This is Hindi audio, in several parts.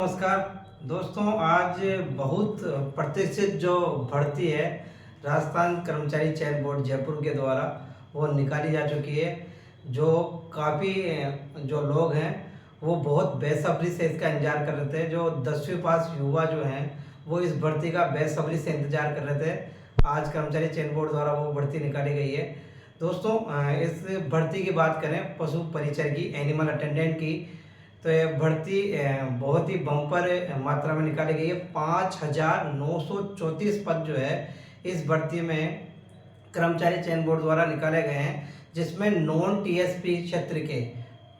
नमस्कार दोस्तों। आज बहुत प्रतीक्षित जो भर्ती है राजस्थान कर्मचारी चयन बोर्ड जयपुर के द्वारा वो निकाली जा चुकी है। जो काफ़ी जो लोग हैं वो बहुत बेसब्री से इसका इंतजार कर रहे थे। जो 10वीं पास युवा जो हैं वो इस भर्ती का बेसब्री से इंतजार कर रहे थे। आज कर्मचारी चयन बोर्ड द्वारा वो भर्ती निकाली गई है। दोस्तों, इस भर्ती की बात करें पशु परिचर की, एनिमल अटेंडेंट की, तो ये भर्ती बहुत ही बम्पर मात्रा में निकाली गई है। 5,934 पद जो है इस भर्ती में कर्मचारी चयन बोर्ड द्वारा निकाले गए हैं, जिसमें नॉन टीएसपी क्षेत्र के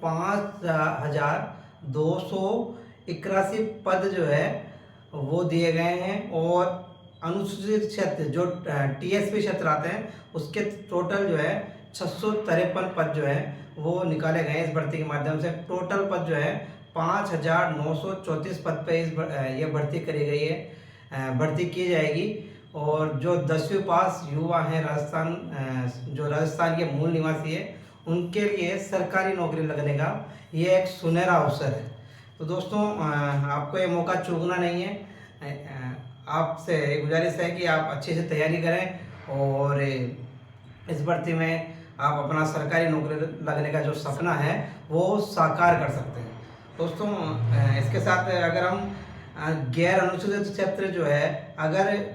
5,281 पद जो है वो दिए गए हैं। और अनुसूचित क्षेत्र जो टीएसपी क्षेत्र आते हैं उसके टोटल जो है 653 पद जो है वो निकाले गए हैं इस भर्ती के माध्यम से। टोटल पद जो है 5,934 पद पे ये भर्ती करी गई है, भर्ती की जाएगी। और जो 10वीं पास युवा हैं जो राजस्थान के मूल निवासी है उनके लिए सरकारी नौकरी लगने का ये एक सुनहरा अवसर है। तो दोस्तों, आपको ये मौका चूकना नहीं है। आपसे गुजारिश है कि आप अच्छे से तैयारी करें और इस भर्ती में आप अपना सरकारी नौकरी लगने का जो सपना है वो साकार कर सकते हैं। दोस्तों, इसके साथ अगर हम गैर अनुसूचित क्षेत्र जो है, अगर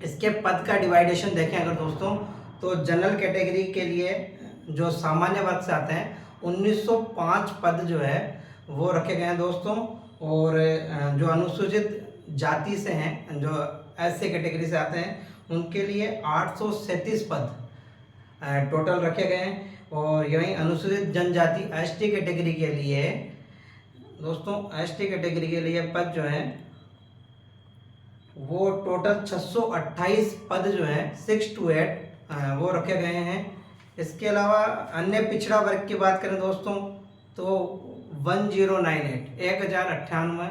इसके पद का डिवाइडेशन देखें अगर दोस्तों, तो जनरल कैटेगरी के लिए जो सामान्य वर्ग से आते हैं 1905 पद जो है वो रखे गए हैं दोस्तों। और जो अनुसूचित जाति से हैं, जो एससी कैटेगरी से आते हैं, उनके लिए 837 पद टोटल रखे गए हैं। और यहीं अनुसूचित जनजाति एसटी कैटेगरी के लिए दोस्तों, एसटी कैटेगरी के लिए पद जो हैं वो टोटल 628 पद जो हैं 628 वो रखे गए हैं। इसके अलावा अन्य पिछड़ा वर्ग की बात करें दोस्तों तो 1098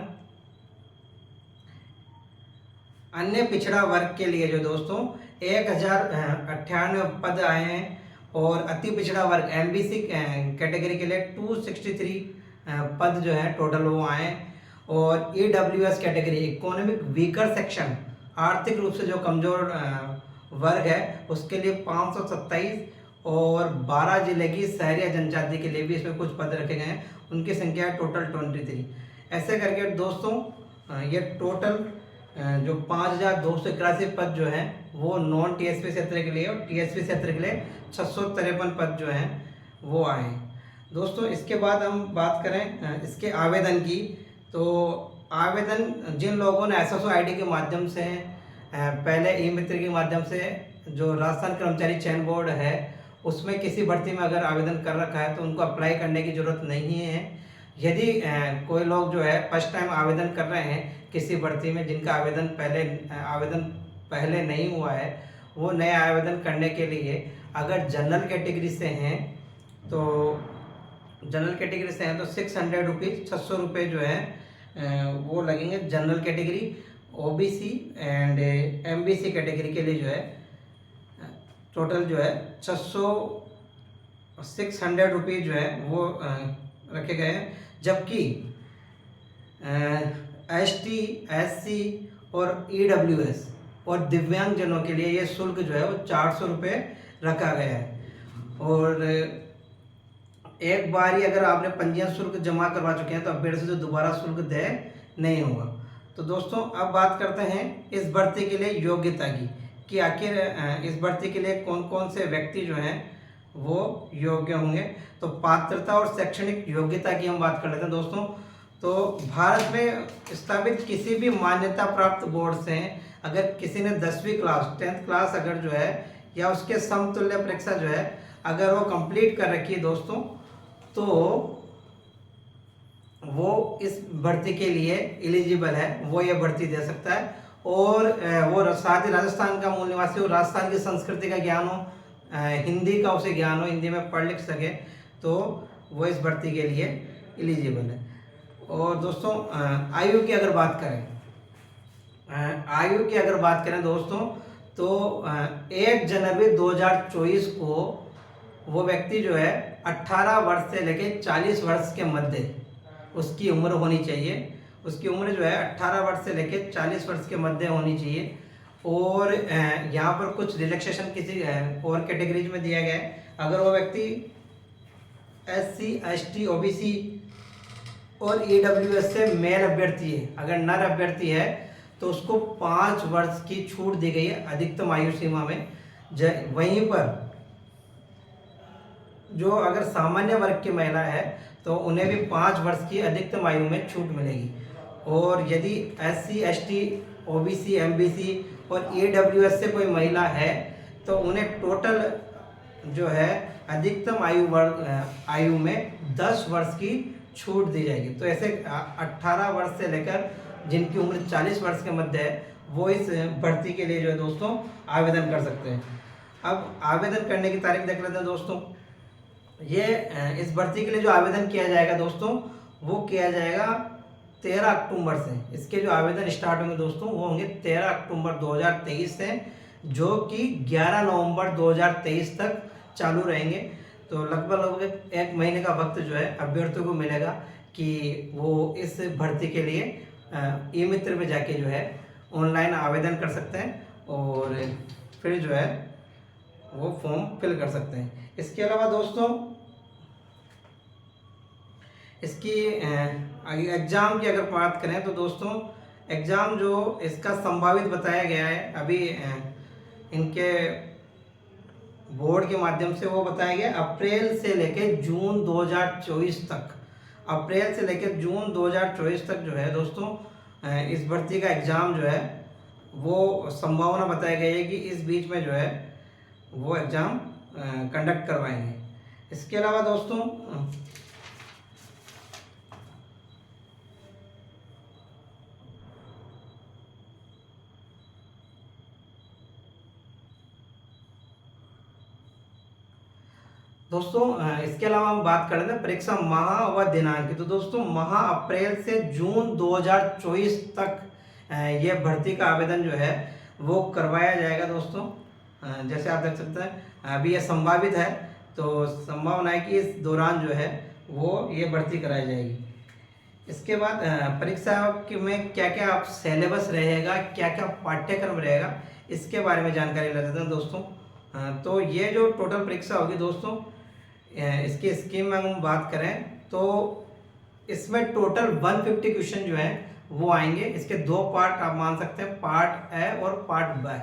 अन्य पिछड़ा वर्ग के लिए जो दोस्तों 1098 पद आए हैं। और अति पिछड़ा वर्ग एमबीसी कैटेगरी के लिए 263 पद जो है टोटल वो आए। और EWS category, economic weaker section, आर्थिक रूप से जो कमजोर वर्ग है उसके लिए 527। और 12 जिले की शहरी जनजाति के लिए भी इसमें कुछ पद रखे गए हैं, उनकी संख्या है टोटल 23। ऐसे करके दोस्तों ये टोटल जो 5,281 पद जो हैं वो नॉन टीएसपी क्षेत्र के लिए और टीएसपी क्षेत्र के लिए 653 पद जो हैं वो आए हैं। दोस्तों, इसके बाद हम बात करें इसके आवेदन की, तो आवेदन जिन लोगों ने एसएसओ आईडी के माध्यम से पहले ई मित्र के माध्यम से जो राजस्थान कर्मचारी चयन बोर्ड है उसमें किसी भर्ती में अगर आवेदन कर रखा है तो उनको अप्लाई करने की ज़रूरत नहीं है। यदि कोई लोग जो है फर्स्ट टाइम आवेदन कर रहे हैं किसी भर्ती में, जिनका आवेदन पहले नहीं हुआ है, वो नए आवेदन करने के लिए अगर जनरल कैटेगरी से हैं तो 600 रुपीज़ 600 रुपये जो है वो लगेंगे general category. OBC and MBC category के लिए जो है टोटल जो है 600 रुपये जो है वो रखे गए हैं। जबकि एसटी, एससी और ईडब्ल्यूएस और दिव्यांगजनों के लिए ये शुल्क जो है वो 400 रुपये रखा गया है। और एक बार ही अगर आपने पंजीयन शुल्क जमा करवा चुके हैं तो अब फिर से जो दोबारा शुल्क दे नहीं होगा। तो दोस्तों, अब बात करते हैं इस भर्ती के लिए योग्यता की कि आखिर इस भर्ती के लिए कौन कौन से व्यक्ति जो हैं वो योग्य होंगे। तो पात्रता और शैक्षणिक योग्यता की हम बात कर लेते हैं दोस्तों। तो भारत में स्थापित किसी भी मान्यता प्राप्त बोर्ड से अगर किसी ने 10वीं क्लास 10th क्लास अगर जो है या उसके समतुल्य परीक्षा जो है अगर वो कंप्लीट कर रखी है दोस्तों, तो वो इस भर्ती के लिए एलिजिबल है, वो ये भर्ती दे सकता है। और वो साथ ही राजस्थान का मूल निवासी हो, राजस्थान की संस्कृति का ज्ञान हो, हिंदी का उसे ज्ञान हो, हिंदी में पढ़ लिख सके, तो वो इस भर्ती के लिए एलिजिबल है। और दोस्तों, आयु की अगर बात करें दोस्तों तो 1 जनवरी 2024 को वो व्यक्ति जो है 18 वर्ष से लेकर 40 वर्ष के मध्य उसकी उम्र होनी चाहिए। उसकी उम्र जो है 18 वर्ष से लेकर 40 वर्ष के मध्य होनी चाहिए। और यहाँ पर कुछ रिलैक्सेशन किसी और कैटेगरीज में दिया गया है। अगर वो व्यक्ति SC ST OBC और EWS से मेल अभ्यर्थी है, अगर नर अभ्यर्थी है तो उसको 5 वर्ष की छूट दी गई है अधिकतम आयु सीमा में। वहीं पर जो अगर सामान्य वर्ग की महिला है तो उन्हें भी 5 वर्ष की अधिकतम आयु में छूट मिलेगी। और यदि SC ST OBC MBC और EWS से कोई महिला है तो उन्हें टोटल जो है अधिकतम आयु में 10 वर्ष की छूट दी जाएगी। तो ऐसे 18 वर्ष से लेकर जिनकी उम्र 40 वर्ष के मध्य है वो इस भर्ती के लिए जो है दोस्तों आवेदन कर सकते हैं। अब आवेदन करने की तारीख देख लेते हैं दोस्तों। ये इस भर्ती के लिए जो आवेदन किया जाएगा दोस्तों वो किया जाएगा 13 अक्टूबर से। इसके जो आवेदन स्टार्ट होंगे दोस्तों वो होंगे 13 अक्टूबर 2023 से, जो कि 11 नवंबर 2023 तक चालू रहेंगे। तो लगभग 1 महीने का वक्त जो है अभ्यर्थियों को मिलेगा कि वो इस भर्ती के लिए ई-मित्र में जाके जो है ऑनलाइन आवेदन कर सकते हैं और फिर जो है वो फॉर्म फिल कर सकते हैं। इसके अलावा दोस्तों इसकी एग्ज़ाम की अगर बात करें तो दोस्तों एग्ज़ाम जो इसका संभावित बताया गया है अभी इनके बोर्ड के माध्यम से वो बताया गया अप्रैल से लेकर जून 2024 तक। अप्रैल से लेकर जून 2024 तक जो है दोस्तों इस भर्ती का एग्ज़ाम जो है वो संभावना बताई गई है कि इस बीच में जो है वो एग्ज़ाम कंडक्ट करवाएंगे। इसके अलावा दोस्तों इसके अलावा हम बात कर लेते हैं परीक्षा माह व दिनांक की। तो दोस्तों माह अप्रैल से जून 2024 तक ये भर्ती का आवेदन जो है वो करवाया जाएगा दोस्तों। जैसे आप देख सकते हैं अभी ये संभावित है, तो संभावना है कि इस दौरान जो है वो ये भर्ती कराई जाएगी। इसके बाद परीक्षा में क्या क्या आप सिलेबस रहेगा, क्या क्या पाठ्यक्रम रहेगा, इसके बारे में जानकारी ले लेते हैं दोस्तों। तो ये जो टोटल परीक्षा होगी दोस्तों इसकी स्कीम में हम बात करें तो इसमें टोटल 150 क्वेश्चन जो हैं वो आएंगे। इसके 2 पार्ट आप मान सकते हैं, पार्ट ए और पार्ट बी।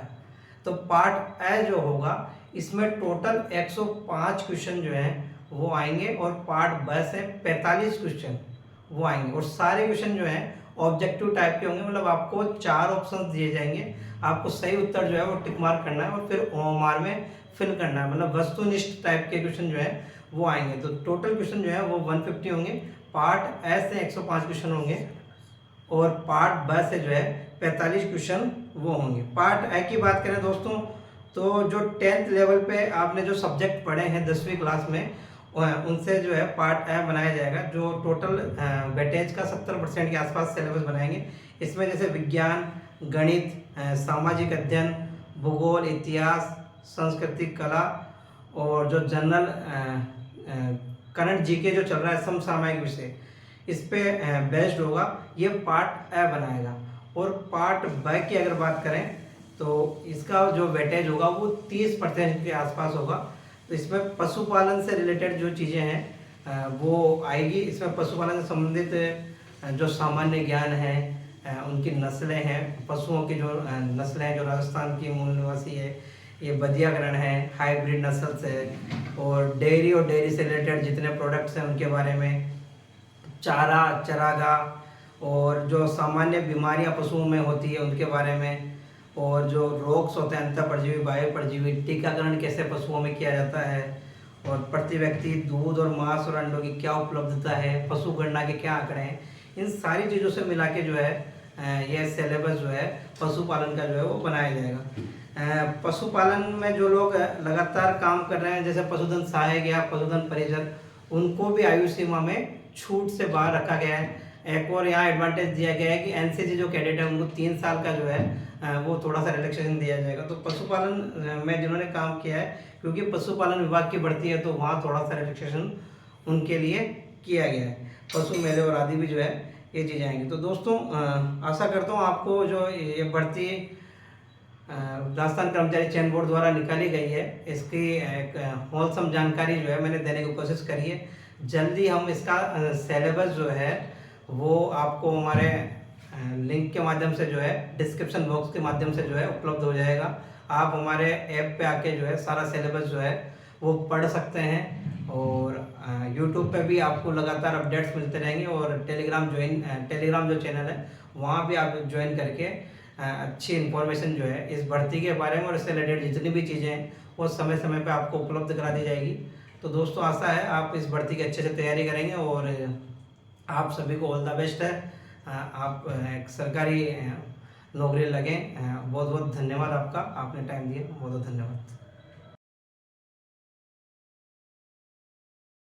तो पार्ट ए जो होगा इसमें टोटल 105 क्वेश्चन जो हैं वो आएंगे और पार्ट बी से 45 क्वेश्चन वो आएंगे। और सारे क्वेश्चन जो हैं ऑब्जेक्टिव टाइप के होंगे, मतलब आपको 4 ऑप्शन दिए जाएंगे, आपको सही उत्तर जो है वो टिक मार्क करना है और फिर OMR में फिल करना है, मतलब वस्तुनिष्ठ टाइप के क्वेश्चन जो है वो आएंगे। तो टोटल क्वेश्चन जो है वो 150 होंगे। पार्ट ए से 105 क्वेश्चन होंगे और पार्ट बी से जो है 45 क्वेश्चन वो होंगे। पार्ट ए की बात करें दोस्तों तो जो 10th लेवल पे आपने जो सब्जेक्ट पढ़े हैं 10वीं क्लास में उनसे जो है पार्ट ए बनाया जाएगा, जो टोटल वेटेज का 70% के आसपास सिलेबस बनाएंगे। इसमें जैसे विज्ञान, गणित, सामाजिक अध्ययन, भूगोल, इतिहास, संस्कृति, कला और जो जनरल करंट जीके जो चल रहा है समसामयिक विषय इस पे बेस्ड होगा, ये पार्ट ए बनाएगा। और पार्ट बी की अगर बात करें तो इसका जो वेटेज होगा वो 30% के आसपास होगा। तो इसमें पशुपालन से रिलेटेड जो चीज़ें हैं वो आएगी। इसमें पशुपालन से संबंधित जो सामान्य ज्ञान है, उनकी नस्लें हैं, पशुओं की जो नस्लें हैं, जो राजस्थान की मूल निवासी है, ये बदियाकरण है, हाइब्रिड नस्ल से, और डेयरी से रिलेटेड जितने प्रोडक्ट्स हैं उनके बारे में, चारा, चरागाह, और जो सामान्य बीमारियां पशुओं में होती है उनके बारे में, और जो रोग्स होते हैं अंतः परजीवी, बाह्य परजीवी, टीकाकरण कैसे पशुओं में किया जाता है, और प्रति व्यक्ति दूध और मांस और अंडों की क्या उपलब्धता है, पशु गणना के क्या आंकड़े हैं, इन सारी चीज़ों से मिला के जो है यह सिलेबस जो है पशुपालन का जो है वो बनाया जाएगा। पशुपालन में जो लोग लगातार काम कर रहे हैं जैसे पशुधन सहायक या पशुधन परिषद, उनको भी आयु सीमा में छूट से बाहर रखा गया है। एक और यहाँ एडवांटेज दिया गया है कि एनसीसी जो कैडेट है उनको 3 साल का जो है वो थोड़ा सा रिलैक्सेशन दिया जाएगा। तो पशुपालन में जिन्होंने काम किया है, क्योंकि पशुपालन विभाग की बढ़ती है तो वहाँ थोड़ा सा रिलैक्सेशन उनके लिए किया गया है। पशु मेले और आदि भी जो है ये चीज़ें आएंगी। तो दोस्तों आशा करता हूँ आपको जो ये भर्ती राजस्थान कर्मचारी चयन बोर्ड द्वारा निकाली गई है, इसकी एक होलसम जानकारी जो है मैंने देने की कोशिश करी है। जल्दी हम इसका सिलेबस जो है वो आपको हमारे लिंक के माध्यम से जो है डिस्क्रिप्शन बॉक्स के माध्यम से जो है उपलब्ध हो जाएगा। आप हमारे ऐप पे आके जो है सारा सिलेबस जो है वो पढ़ सकते हैं, और यूट्यूब पे भी आपको लगातार अपडेट्स मिलते रहेंगे, और टेलीग्राम जो चैनल है वहाँ भी आप ज्वाइन करके अच्छी इन्फॉर्मेशन जो है इस भर्ती के बारे में और इससे रिलेटेड जितनी भी चीज़ें हैं वो समय समय पे आपको उपलब्ध करा दी जाएगी। तो दोस्तों आशा है आप इस भर्ती की अच्छे से तैयारी करेंगे, और आप सभी को ऑल द बेस्ट है। आप एक सरकारी नौकरी लगें। बहुत बहुत धन्यवाद आपका, आपने टाइम दिया, बहुत बहुत धन्यवाद।